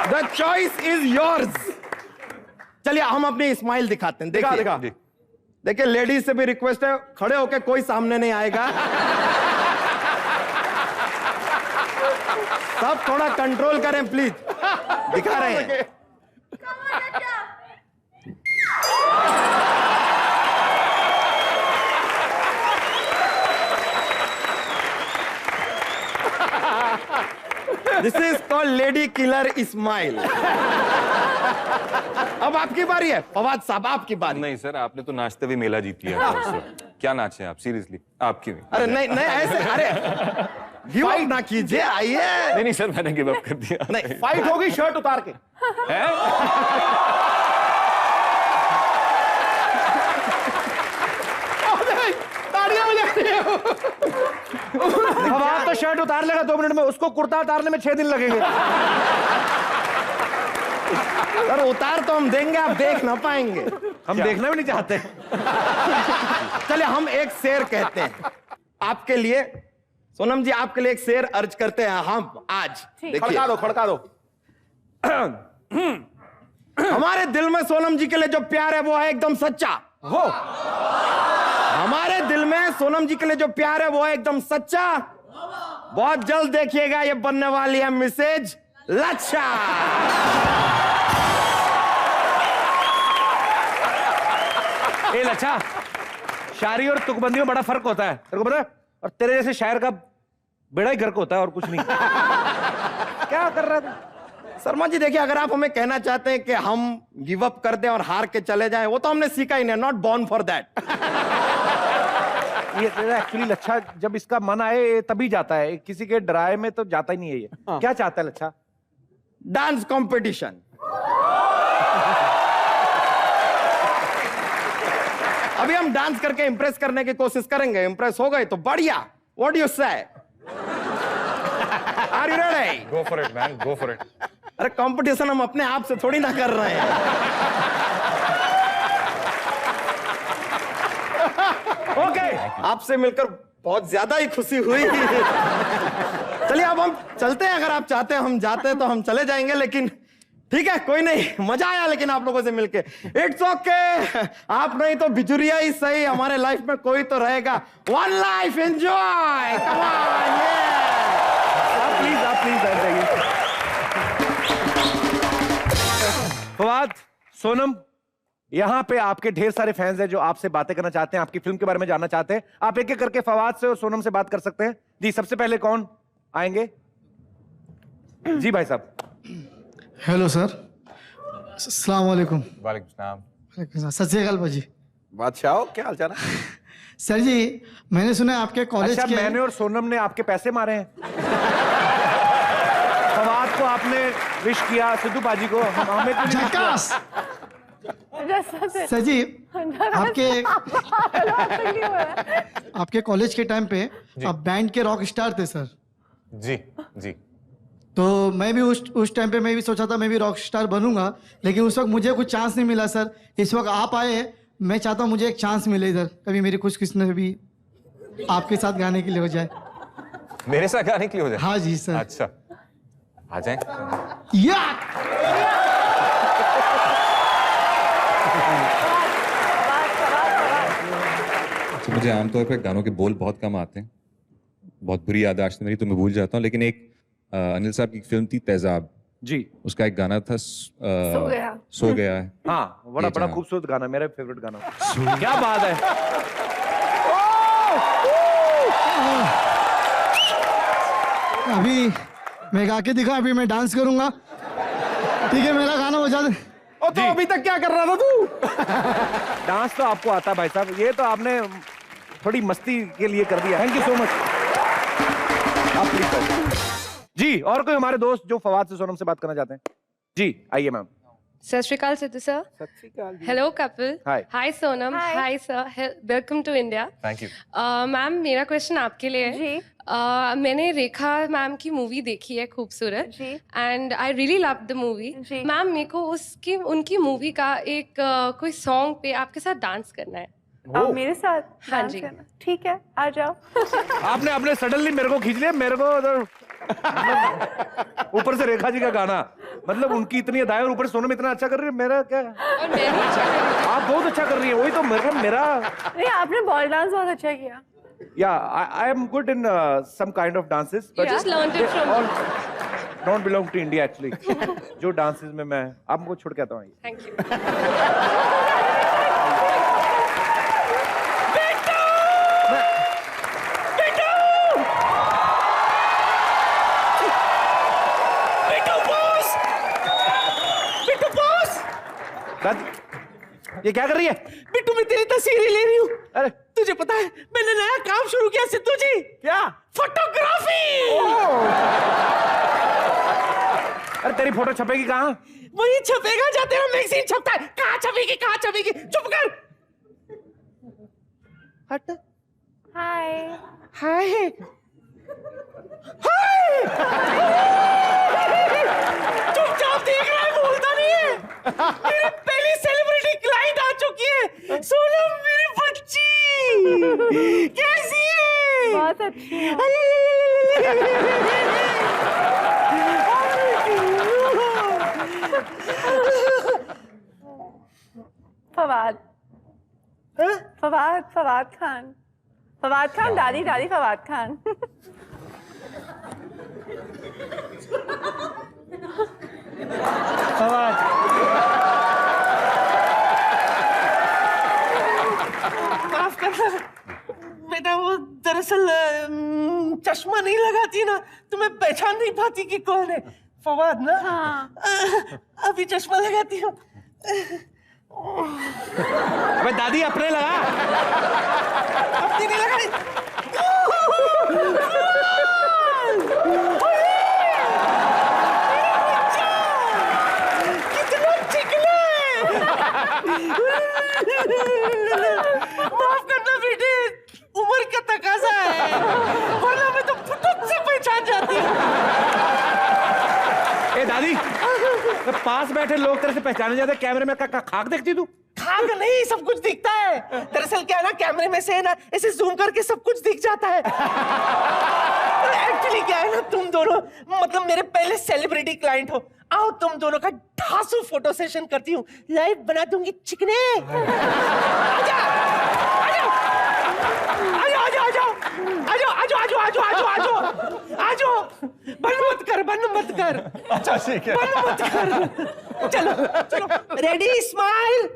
The choice is yours. चलिए हम अपनी स्माइल दिखाते हैं। दिखा। देखिए, लेडीज से भी रिक्वेस्ट है, खड़े होके कोई सामने नहीं आएगा। सब थोड़ा कंट्रोल करें प्लीज। दिखा रहे हैं। This is called lady killer smile. अब आपकी बारी है फवाद साहब, आपकी बारी। नहीं सर, आपने तो नाचते हुए मेला जीत लिया था उस वक्त। क्या नाचे आप सीरियसली? आपकी भी। अरे नहीं नहीं ऐसे, अरे गिव अप ना कीजिए, आइए। नहीं सर, मैंने गिव अप कर दिया। नहीं फाइट होगी शर्ट उतार के। है? ताड़ियां बजाती है। फवाद तो शर्ट उतार लेगा 2 मिनट में, उसको कुर्ता उतारने में 6 दिन लगेंगे। सर उतार तो हम देंगे, आप देख ना पाएंगे। हम देखना भी नहीं चाहते। चलिए हम एक शेर कहते हैं आपके लिए। सोनम जी आपके लिए एक शेर अर्ज करते हैं हम आज। खड़का दो, खड़का दो। हमारे दिल में सोनम जी के लिए जो प्यार है वो है एकदम सच्चा। हो हमारे दिल में सोनम जी के लिए जो प्यार है वो है एकदम सच्चा। बहुत जल्द देखिएगा ये बनने वाली है मिसेज लच्छा। ए लच्छा, शायरी और तुकबंदी में बड़ा फर्क होता है, तेरे को पता है? और तेरे जैसे शायर का बेड़ा ही गर्क होता है और कुछ नहीं। क्या कर रहा था? शर्मा जी देखिए, अगर आप हमें कहना चाहते हैं कि हम गिव अप कर दें और हार के चले जाएं, वो तो हमने सीखा ही नहीं, नॉट बॉर्न फॉर दैट। ये एक्चुअली लच्छा जब इसका मन आए तभी जाता है, किसी के डराए में तो जाता ही नहीं है ये। क्या चाहता है लच्छा? Dance competition. अभी हम डांस करके इंप्रेस करने की कोशिश करेंगे, इंप्रेस हो गए तो बढ़िया। What you say? Are you ready? Go for it man, go for it. अरे कंपटीशन हम अपने आप से थोड़ी ना कर रहे हैं। ओके, आपसे मिलकर बहुत ज्यादा ही खुशी हुई। चलिए अब हम चलते हैं, अगर आप चाहते हैं हम जाते हैं तो हम चले जाएंगे, लेकिन ठीक है कोई नहीं, मजा आया लेकिन आप लोगों से मिलके। इट्स ओके, आप नहीं तो बिजुरिया ही सही, हमारे लाइफ में कोई तो रहेगा। One life enjoy, come on, आप प्लीज बैठ जाइए। फवाद, सोनम, यहाँ पे आपके ढेर सारे फैंस हैं जो आपसे बातें करना चाहते हैं, आपकी फिल्म के बारे में जानना चाहते हैं। आप एक एक करके फवाद से और सोनम से बात कर सकते हैं। जी, सबसे पहले कौन आएंगे? जी भाई साहब। हेलो सर, अस्सलाम वालेकुम। वालेकुम सलाम। सत श्री अकाल भाजी। बादशाह हो, क्या हाल चाल है? सर जी मैंने सुना है आपके कॉलेज अच्छा, के। मैंने और सोनम ने आपके पैसे मारे हैं। फवाद को आपने विश किया, सिद्धू बाजी को, हमें तो नहीं wish किया। झकास। सर जी आपके कॉलेज के टाइम पे आप बैंड के रॉक स्टार थे सर। जी जी। तो मैं भी उस टाइम पे मैं भी सोचा था मैं भी रॉक स्टार बनूंगा, लेकिन उस वक्त मुझे कुछ चांस नहीं मिला सर। इस वक्त आप आए, मैं चाहता हूँ मुझे एक चांस मिले इधर, कभी मेरी कुछ किस्मत भी आपके साथ गाने के लिए हो जाए। मेरे साथ गाने के लिए हो जाए? हाँ जी सर। अच्छा, आ जाएं। या तो मुझे आमतौर पर गानों के बोल बहुत कम आते हैं, बहुत बुरी याददाश्त है मेरी, तो मैं भूल जाता हूँ। लेकिन एक अनिल साहब की फिल्म थी तेजाब जी, उसका एक गाना था सो गया है। हाँ, बड़ा खूबसूरत गाना, मेरा फेवरेट गाना। क्या बात है। अभी मैं गा के दिखा, अभी मैं डांस करूंगा, ठीक है? मेरा गाना हो जाए। ओ तो अभी तक क्या कर रहा था तू? डांस तो आपको आता है भाई साहब, ये तो आपने थोड़ी मस्ती के लिए कर दिया। Thank you so much. आप प्लीज जी। और कोई हमारे दोस्त जो फवाद से सोनम से बात करना चाहते हैं? जी आइए ma'am. Sat Sri Akal Sidhu sir. Hello Kapil. Hi. Hi Sonam. Hi sir, welcome to India. Thank you ma'am, मेरा क्वेश्चन आपके लिए है। जी। मैंने रेखा मैम की मूवी देखी है खूबसूरत, जी। And I really love the movie. जी। मैम, मेरे को उनकी मूवी का एक कोई सॉन्ग पे आपके साथ डांस करना है। आप मेरे साथ हाँ डांस जी। करना? ठीक है, आ जाओ। आपने अपने सडनली मेरे को खींच लिया, मेरे को मतलब ऊपर से रेखा जी का गाना, मतलब उनकी इतनी अदाएं और ऊपर सोनम इतना अच्छा कर रही है, मेरा क्या? और मैं भी अच्छा कर रही हूँ। आप बहुत अच्छा कर रही है, वही तो मेरा नहीं, आपने बॉल डांस बहुत अच्छा किया। Yeah, I am good in some kind of dances, but Just learned it from- all don't belong to India actually. जो dances में मैं आपको छोड़ के आता हूँ। Thank you. ये क्या कर रही है? बिट्टू मैं तेरी तस्वीरें ले रही हूँ। अरे तुझे पता है मैंने नया काम शुरू किया सिद्धू जी। क्या? फोटोग्राफी। अरे तेरी फोटो छपेगी कहाँ? वही छपेगा जहाँ तेरा मैगजीन छपता है। कहाँ छपेगी, कहाँ छपेगी? चुप कर। हट। हाय। हाय। हाय। चुपचाप देख रहा है, बोलता नहीं है। मेरी पहली सेलिब्रिटी क्लाइंट आ चुकी है। सोनम मेरी बच्ची कैसी है? बहुत अच्छी है। फवाद खान दादी फवाद खान। माफ करना बेटा, वो दरअसल चश्मा नहीं लगाती ना तो मैं पहचान नहीं पाती कि कौन है। फवाद ना? हाँ। अभी चश्मा लगाती हूँ। अबे दादी अपने लगा। अपनी नहीं लगाई। कितना चिकना है। माफ करना बेटे, उम्र का तकाजा है, वरना मैं तो फुटक से पहचान जाती हूँ। ए दादी, पास बैठे लोग तेरे से पहचाने जाते, कैमरे में खाक देखती तू? खाक नहीं, सब कुछ दिखता है। दरअसल क्या है ना, कैमरे में से ना ऐसे जूम करके सब कुछ दिख जाता है। एक्चुअली क्या है ना, तुम दोनों मतलब मेरे पहले सेलिब्रिटी क्लाइंट हो। आओ तुम दोनों का ढासू फोटो सेशन करती हूँ, लाइव बना दूंगी चिकने। आजा, आजा, आजा, आजा, आजा, आजा, आजा, आजा, आजा, आजा, आजा, बंद मत कर। अच्छा ठीक है। बंद मत कर। चलो चलो, रेडी, स्माइल।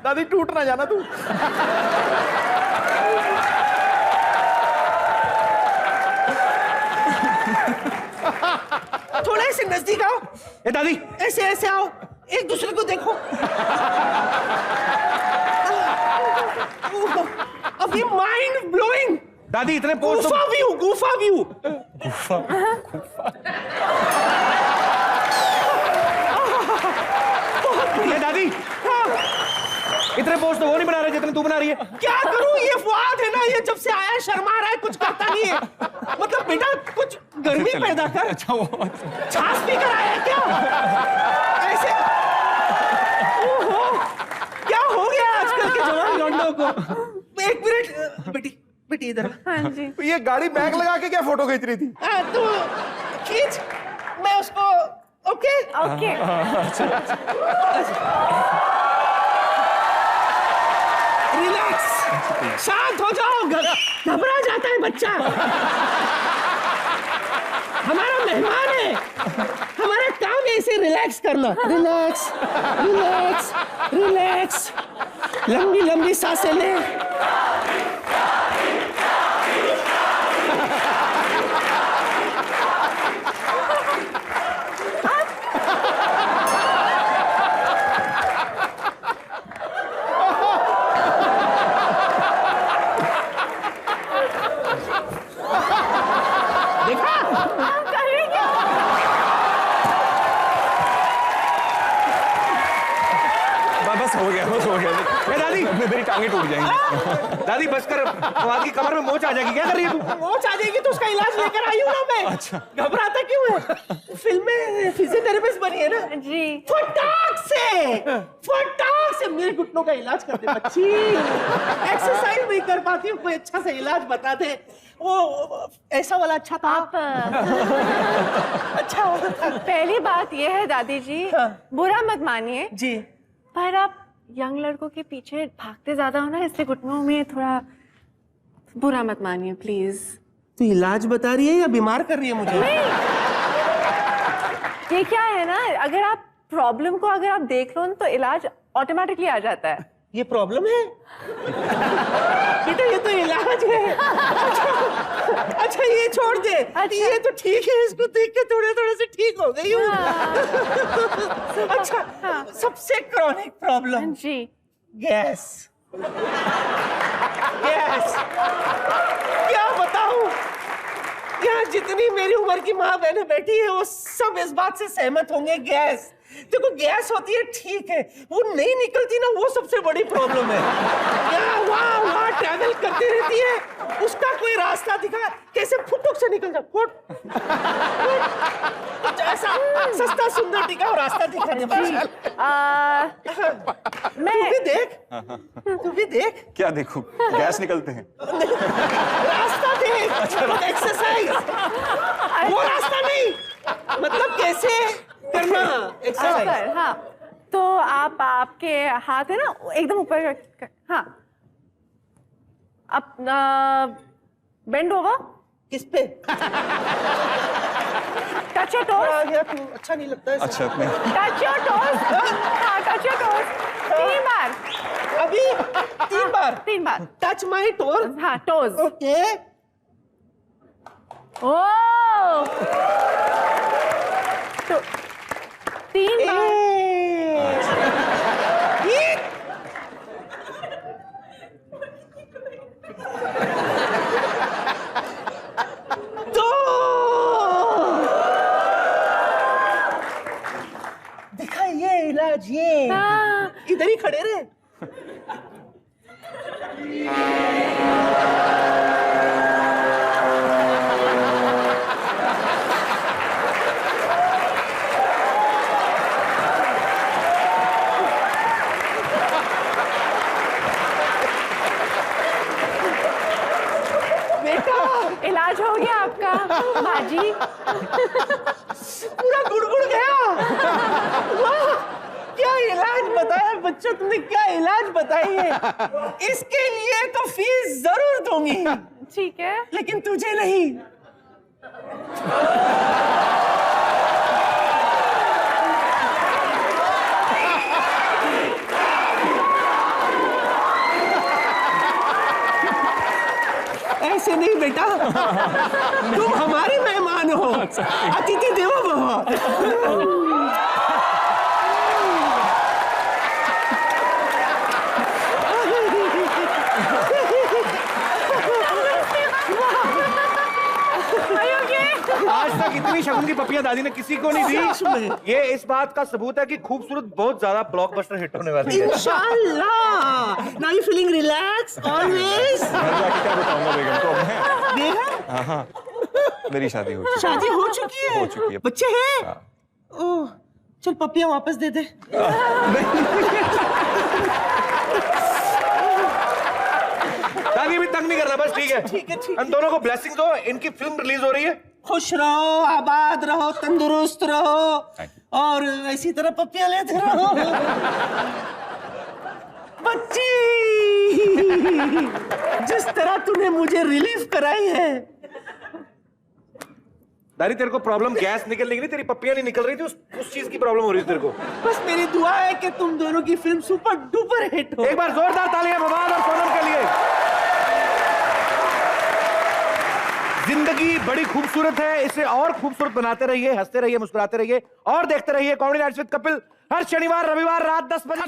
दादी टूट ना जाना तू। थोड़ा ऐसे नजदीक आओ। ए दादी, ऐसे ऐसे आओ, एक दूसरे को देखो। अभी माइंड ब्लोइंग। दादी इतने पोस्ट गुफा व्यू। ये दादी, इतने पोस्ट तो वो नहीं बना रहे जितने तू बना रही है। क्या करूं, ये फुआद है ना, ये जब से आया शर्मा रहा है, कुछ करता नहीं है। मतलब बेटा कुछ गर्मी पैदा कर। अच्छा वो छाछ पी कर आया क्या? ऐसे ओहो, क्या हो गया आजकल के जवान लौंडों को? एक मिनट बेटी इधर। हाँ जी। ये गाड़ी बैग लगा के क्या फोटो खींच रही थी? तू खींच, मैं उसको। ओके। रिलैक्स, शांत हो जाओ। घबरा जाता है बच्चा। हमारा मेहमान है, हमारा काम है इसे रिलैक्स करना। रिलैक्स, रिलैक्स, रिलैक्स, लंबी लंबी सांसें ले। बस हो गया। ए दादी, मेरी टांगे टूट जाएंगी। दादी बस कर, फवाद की कमर में मोच आ जाएगी। क्या कर रही है तू? मोच आ जाएगी तो उसका इलाज लेकर आई हूँ ना मैं। अच्छा। घबराता क्यों है? फिल्म में फिजियोथेरेपिस्ट बनी है ना जी। फटाक से मेरे घुटनों का इलाज कर दे बच्ची। एक्सरसाइज नहीं कर पाती हूँ, कोई अच्छा सा इलाज बता दे। वो ऐसा वाला अच्छा था। आप अच्छा पहली बात यह है दादी जी, बुरा मत मानिए जी, पर आप यंग लड़कों के पीछे भागते ज्यादा हो ना, इसलिए घुटनों में थोड़ा, बुरा मत मानिए प्लीज। तू इलाज बता रही है या बीमार कर रही है मुझे? ये क्या है ना, अगर आप प्रॉब्लम को अगर आप देख लो तो इलाज ऑटोमेटिकली आ जाता है। ये प्रॉब्लम है बेटा, ये तो इलाज है। अच्छा ये ये छोड़ दे। ये तो ठीक है, इसको देख के थोड़े थोड़े से ठीक हो गई हूँ। अच्छा, सबसे क्रॉनिक प्रॉब्लम जी, गैस। गैस क्या बताऊं, यहाँ जितनी मेरी उम्र की माँ बहनें बैठी है वो सब इस बात से सहमत होंगे। गैस देखो, गैस होती है ठीक है, वो नहीं निकलती ना, वो सबसे बड़ी प्रॉब्लम है। वहाँ ट्रैवल करती रहती है, उसका कोई रास्ता दिखा, कैसे फुटुक से निकल जाए, फुट कुछ ऐसा सस्ता सुंदर दिखा और रास्ता दिखाने वाला। मैं तू भी देख। क्या देखूं? गैस निकलते हैं। रास्ता देख, एक्सरसाइज। वो रास्ता नहीं, मतलब कैसे करना एक्सरसाइज। हाँ, तो आपके हाथ है ना एकदम ऊपर, हाँ, अब बेंड होगा। किस पे? Touch your toast. आ गया तू, अच्छा नहीं लगता है। अच्छा, टच योर टोस। हाँ, टच योर टोस 3 बार। अभी 3 बार। टच माय टोर। हाँ, टोस। ओके। ओह, तो 3 बार। दिखा ये इलाज, ये इधर ही खड़े रहे। इलाज हो गया आपका बाजी। पूरा गुड़गुड़ गया। वाह, क्या इलाज बताया बच्चा तुमने, क्या इलाज बताई है। इसके लिए तो फीस जरूर दूंगी, ठीक है, लेकिन तुझे नहीं। ऐसे नहीं बेटा, तुम हमारे मेहमान हो, अतिथि देवो भव। आज तक इतनी शगुन की पपियां दादी ने किसी को नहीं दी। ये इस बात का सबूत है कि खूबसूरत बहुत ज्यादा ब्लॉकबस्टर हिट होने वाली है। इंशाल्लाह। Now you feeling relax always. क्या बताऊंगा बेगम को मैं। देखा? हाँ, मेरी शादी हो चुकी है। शादी हो चुकी है? हो चुकी है। बच्चे हैं? हाँ। ओह, चल पपियां वापस दे दे। दादी भी तंग नहीं करना, बस ठीक है। ठीक है, ठीक है। हम दोनों को ब्लेसिंग दो, इनकी फिल्म रिलीज हो रही है। खुश रहो, आबाद रहो, तंदुरुस्त रहो और इसी तरह पपियां लेते रहो। बच्ची, जिस तरह तूने मुझे रिलीफ कराई है। दादी तेरे को प्रॉब्लम गैस निकलने की नहीं, तेरी पपियां नहीं निकल रही थी, उस चीज की प्रॉब्लम हो रही थी तेरे को। बस मेरी दुआ है कि तुम दोनों की फिल्म सुपर डुपर हिट हो। एक बार जोरदार तालियां फवाद और सोनम के लिए। जिंदगी बड़ी खूबसूरत है, इसे और खूबसूरत बनाते रहिए, हंसते रहिए, मुस्कुराते रहिए और देखते रहिए कॉमेडी नाइट्स विद कपिल हर शनिवार रविवार रात 10 बजे।